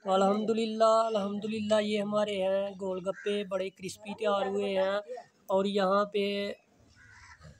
अल्हम्दुलिल्लाह अल्हम्दुलिल्लाह ये हमारे हैं गोलगप्पे बड़े क्रिस्पी तैयार हुए हैं। और यहाँ पे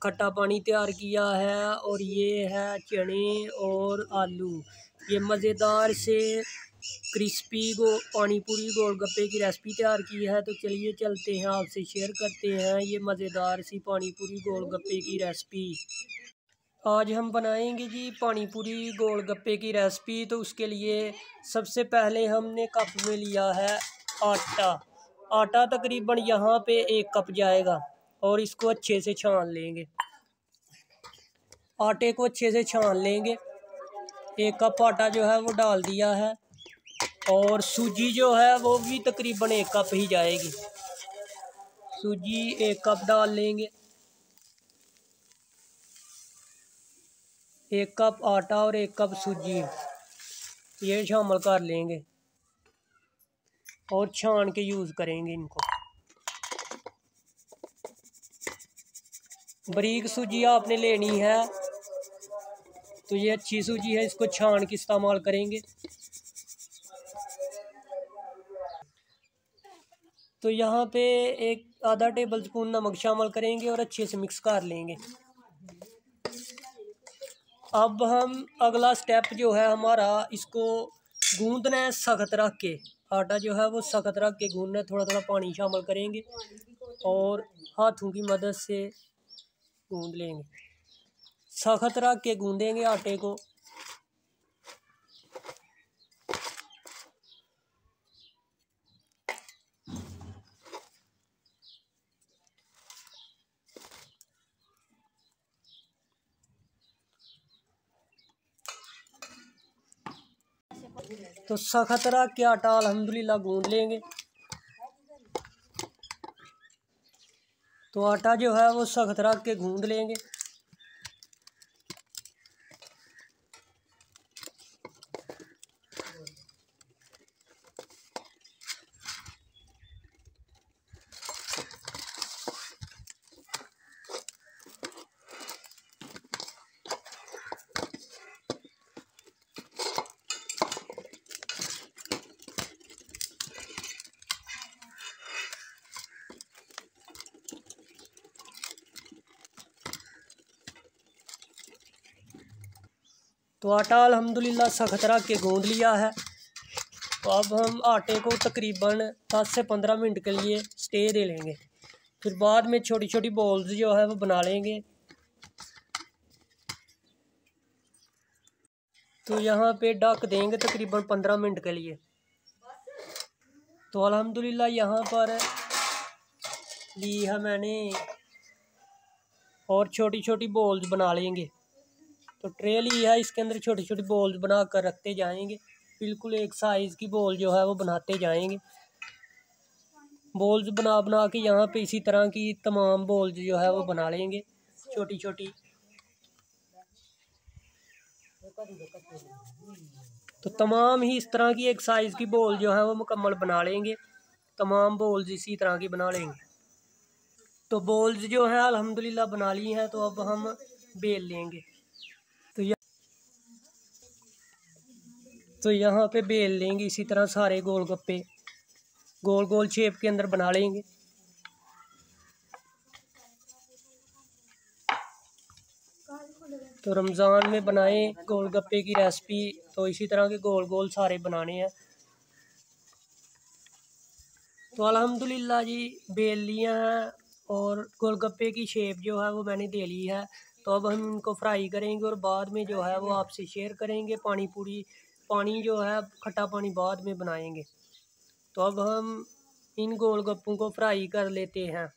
खट्टा पानी तैयार किया है और ये है चने और आलू। ये मज़ेदार से क्रिस्पी पानी पूरी गोलगप्पे की रेसिपी तैयार की है। तो चलिए चलते हैं, आपसे शेयर करते हैं ये मज़ेदार सी पानी पूरी गोलगप्पे की रेसिपी। आज हम बनाएंगे जी पानी पूरी गोलगप्पे की रेसिपी। तो उसके लिए सबसे पहले हमने कप में लिया है आटा। आटा तकरीबन यहाँ पे 1 कप जाएगा और इसको अच्छे से छान लेंगे। आटे को अच्छे से छान लेंगे। 1 कप आटा जो है वो डाल दिया है और सूजी जो है वो भी तकरीबन 1 कप ही जाएगी। सूजी 1 कप डाल लेंगे। 1 कप आटा और 1 कप सूजी ये शामिल कर लेंगे और छान के यूज़ करेंगे इनको। बारीक सूजी आपने लेनी है, तो ये अच्छी सूजी है, इसको छान के इस्तेमाल करेंगे। तो यहाँ पे एक आधा टेबल स्पून नमक शामिल करेंगे और अच्छे से मिक्स कर लेंगे। अब हम अगला स्टेप जो है हमारा, इसको गूंदना है सख्त रख के। आटा जो है वो सख्त रख के गूंदना है। थोड़ा थोड़ा पानी शामिल करेंगे और हाथों की मदद से गूंद लेंगे। सख्त रख के गूंदेंगे आटे को। तो सख्त रख के आटा अल्हम्दुलिल्लाह गूंद लेंगे। तो आटा जो है वो सख्त रख के गूंद लेंगे। तो आटा अल्हम्दुलिल्लाह सख्त रख के गूंद लिया है। तो अब हम आटे को तकरीबन 10 से 15 मिनट के लिए स्टे दे लेंगे। फिर बाद में छोटी छोटी बॉल्स जो है वो बना लेंगे। तो यहाँ पे ढक देंगे तकरीबन 15 मिनट के लिए। तो अल्हम्दुलिल्लाह यहाँ पर ली है मैंने और छोटी छोटी बॉल्स बना लेंगे। तो ट्रे ली है, इसके अंदर छोटी छोटी बॉल्स बना कर रखते जाएंगे। बिल्कुल एक साइज़ की बॉल जो है वो बनाते जाएंगे। बॉल्स बना बना के यहाँ पे इसी तरह की तमाम बॉल्स जो है वो बना लेंगे छोटी छोटी। तो तमाम ही इस तरह की एक साइज़ की बॉल जो है वो मुकम्मल बना लेंगे। तमाम बॉल्स इसी तरह की बना लेंगे। तो बॉल्स जो है अल्हम्दुलिल्लाह बना ली हैं। तो अब हम बेल लेंगे। तो यहाँ पे बेल लेंगे इसी तरह सारे गोलगप्पे गोल गोल शेप के अंदर बना लेंगे। तो रमज़ान में बनाएं गोलगप्पे की रेसिपी। तो इसी तरह के गोल गोल सारे बनाने हैं। तो अल्हम्दुलिल्लाह जी बेल लिया है और गोलगप्पे की शेप जो है वो मैंने दे ली है। तो अब हम इनको फ्राई करेंगे और बाद में जो है वो आपसे शेयर करेंगे। पानी जो है खट्टा पानी बाद में बनाएंगे। तो अब हम इन गोलगप्पों को फ्राई कर लेते हैं।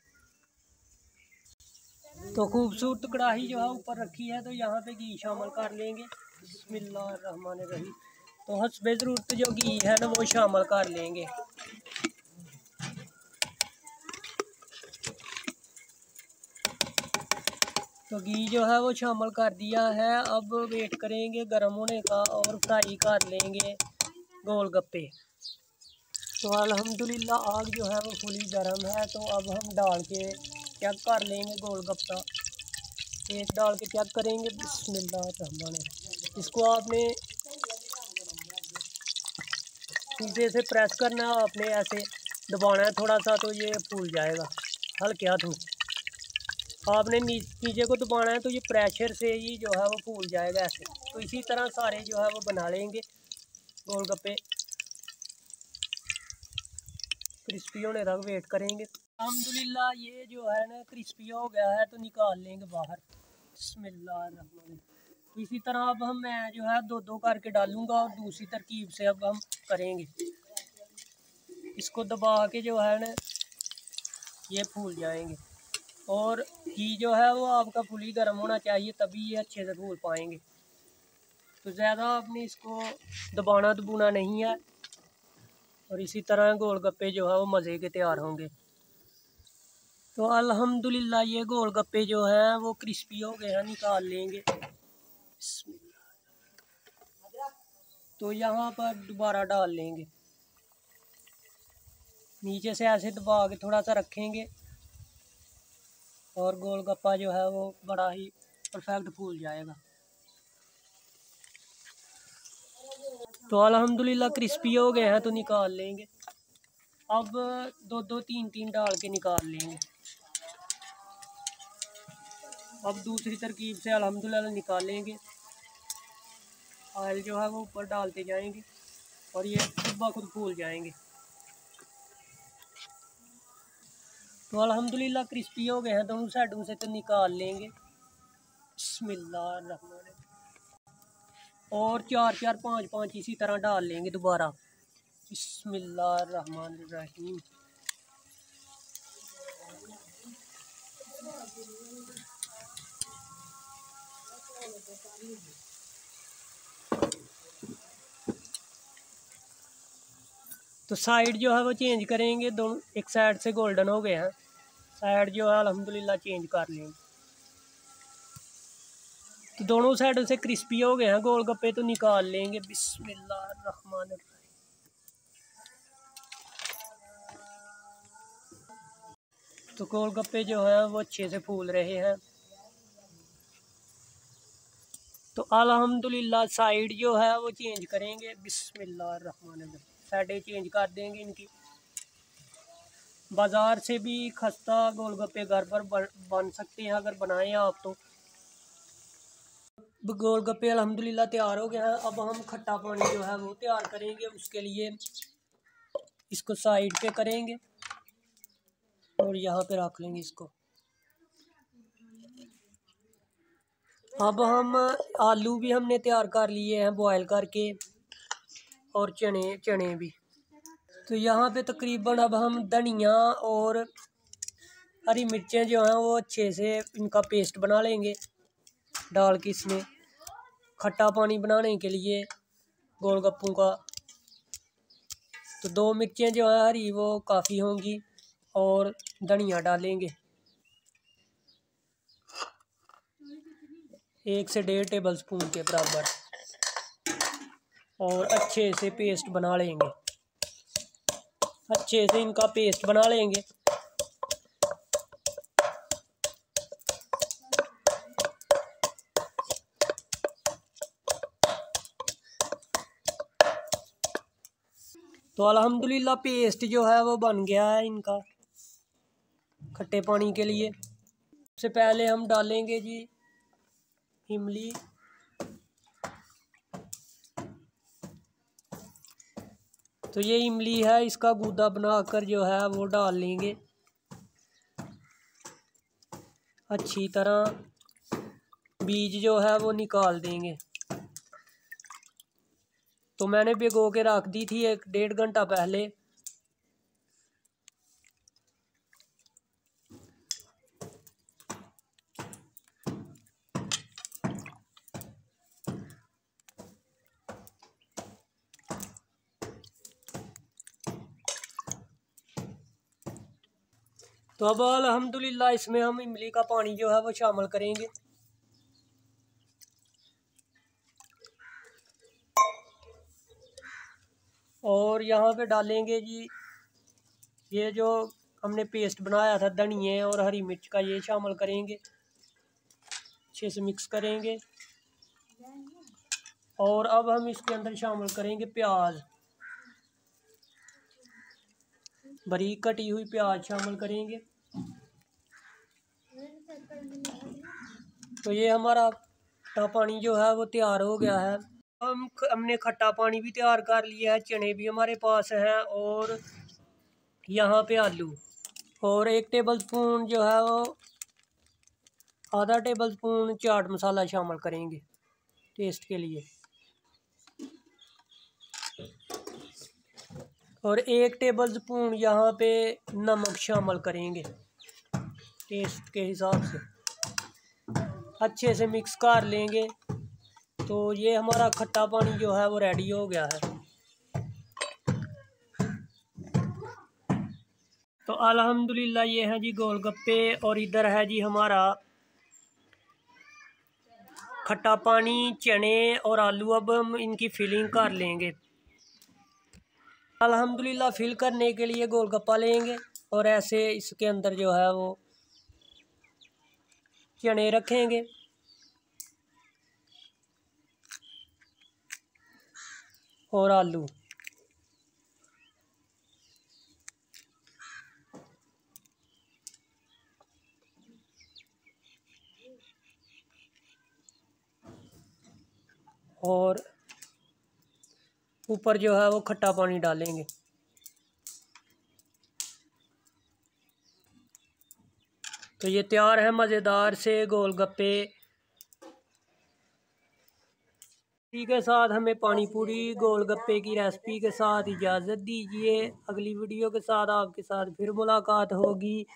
तो खूबसूरत कढ़ाई जो है ऊपर रखी है। तो यहाँ पे घी शामिल कर लेंगे। बिस्मिल्लाहिर्रहमानिर्रहीम। तो हस्बे ज़रूरत जो घी है ना वो शामिल कर लेंगे। तो घी जो है वो शामिल कर दिया है। अब वेट करेंगे गर्म होने का और फ्राई कर लेंगे गोलगप्पे। तो अल्हम्दुलिल्लाह आग जो है वो फुली गर्म है। तो अब हम डाल के चेक कर लेंगे गोलगप्पा। एक डाल के चेक करेंगे। बिस्मिल्लाहिर्रहमानिर्रहीम। इसको आपने सीधे से प्रेस करना है, आपने ऐसे दबाना है थोड़ा सा तो ये फूल जाएगा हल्के हाथों से। आपने नीचे को दबाना है तो ये प्रेशर से ही जो है वो फूल जाएगा ऐसे। तो इसी तरह सारे जो है वो बना लेंगे गोलगप्पे। क्रिस्पी होने तक वेट करेंगे। अल्हम्दुलिल्लाह ये जो है ना क्रिस्पी हो गया है तो निकाल लेंगे बाहर। बिस्मिल्लाहिर्रहमानिर्रहीम। तो इसी तरह अब मैं जो है दो दो करके डालूंगा और दूसरी तरकीब से अब हम करेंगे। इसको दबा के जो है ना ये फूल जाएंगे। और घी जो है वो आपका फुली गर्म होना चाहिए तभी ये अच्छे से फूल पाएंगे। तो ज़्यादा आपने इसको दबाना दबूना नहीं है। और इसी तरह गोलगप्पे जो है वो मज़े के तैयार होंगे। तो अल्हम्दुलिल्लाह ये गोलगप्पे जो हैं वो क्रिस्पी हो गए हैं, निकाल लेंगे। तो यहाँ पर दोबारा डाल लेंगे, नीचे से ऐसे दबा के थोड़ा सा रखेंगे और गोलगप्पा जो है वो बड़ा ही परफेक्ट फूल जाएगा। तो अल्हम्दुलिल्लाह क्रिस्पी हो गए हैं तो निकाल लेंगे। अब दो दो तीन तीन डाल के निकाल लेंगे। अब दूसरी तरकीब से अल्हम्दुलिल्लाह निकालेंगे। ऑयल जो है वो ऊपर डालते जाएंगे और ये खुद ब खुद फूल जाएंगे। तो अल्हम्दुलिल्लाह क्रिस्पी हो गए हैं दोनों साइडों से तो निकाल लेंगे। बिस्मिल्लाहिर्रहमानिर्रहीम। और चार चार पाँच पाँच इसी तरह डाल लेंगे दोबारा। बिस्मिल्लाहिर्रहमानिर्रहीम। तो साइड जो है वो चेंज करेंगे, दोनों एक साइड से गोल्डन हो गए हैं, साइड जो है अल्हम्दुलिल्लाह चेंज कर लेंगे। तो दोनों साइडों से क्रिस्पी हो गए हैं गोलगप्पे तो निकाल लेंगे। बिस्मिल्लाहिर्रहमानिर्रहीम। तो गोलगप्पे जो है वो अच्छे से फूल रहे हैं। तो अल्हम्दुलिल्लाह साइड जो है वो चेंज करेंगे। बिस्मिल्लाहिर्रहमानिर्रहीम। साइडें चेंज कर देंगे इनकी। बाज़ार से भी खस्ता गोलगप्पे घर पर बन सकते हैं अगर बनाएं आप तो। गोलगप्पे अल्हम्दुलिल्लाह तैयार हो गए हैं। अब हम खट्टा पानी जो है वो तैयार करेंगे। उसके लिए इसको साइड पे करेंगे और यहाँ पे रख लेंगे इसको। अब हम आलू भी हमने तैयार कर लिए हैं बॉयल करके और चने भी। तो यहाँ पे तकरीबन अब हम धनिया और हरी मिर्चें जो हैं वो अच्छे से इनका पेस्ट बना लेंगे डाल के इसमें खट्टा पानी बनाने के लिए गोलगप्पों का। तो दो मिर्चें जो है हरी वो काफ़ी होंगी और धनिया डालेंगे 1 से 1.5 टेबल स्पून के बराबर और अच्छे से पेस्ट बना लेंगे। अच्छे से इनका पेस्ट बना लेंगे। तो अल्हम्दुलिल्लाह पेस्ट जो है वो बन गया है इनका खट्टे पानी के लिए। सबसे पहले हम डालेंगे जी इमली। तो ये इमली है, इसका गूदा बनाकर जो है वो डाल लेंगे अच्छी तरह। बीज जो है वो निकाल देंगे। तो मैंने भिगो के रख दी थी 1-1.5 घंटा पहले। तो अब अल्हम्दुलिल्लाह इसमें हम इमली का पानी जो है वो शामिल करेंगे। और यहाँ पे डालेंगे जी ये जो हमने पेस्ट बनाया था धनिए और हरी मिर्च का, ये शामिल करेंगे, अच्छे से मिक्स करेंगे। और अब हम इसके अंदर शामिल करेंगे प्याज। बारीक कटी हुई प्याज शामिल करेंगे। तो ये हमारा खट्टा पानी जो है वो तैयार हो गया है। हमने खट्टा पानी भी तैयार कर लिया है, चने भी हमारे पास हैं और यहाँ पे आलू, और 1 टेबल स्पून जो है वो आधा टेबल स्पून चाट मसाला शामिल करेंगे टेस्ट के लिए, और 1 टेबल स्पून यहाँ पे नमक शामिल करेंगे टेस्ट के हिसाब से। अच्छे से मिक्स कर लेंगे। तो ये हमारा खट्टा पानी जो है वो रेडी हो गया है। तो अल्हम्दुलिल्लाह ये है जी गोलगप्पे, और इधर है जी हमारा खट्टा पानी, चने और आलू। अब हम इनकी फिलिंग कर लेंगे। अल्हम्दुलिल्लाह फिल करने के लिए गोलगप्पा लेंगे और ऐसे इसके अंदर जो है वो चने रखेंगे और आलू, और ऊपर जो है वो खट्टा पानी डालेंगे। तो ये तैयार है मज़ेदार से गोलगप्पे। इसी के साथ हमें पानी पूरी गोलगप्पे की रेसिपी के साथ इजाज़त दीजिए। अगली वीडियो के साथ आपके साथ फिर मुलाकात होगी।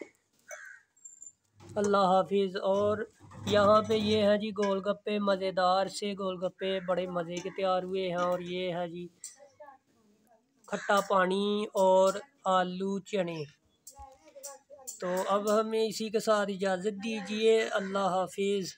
अल्लाह हाफिज़। और यहाँ पे ये है जी गोलगप्पे, मज़ेदार से गोलगप्पे बड़े मज़े के तैयार हुए हैं। और ये है जी खट्टा पानी और आलू चने। तो अब हमें इसी के साथ इजाज़त दीजिए। अल्लाह हाफिज़।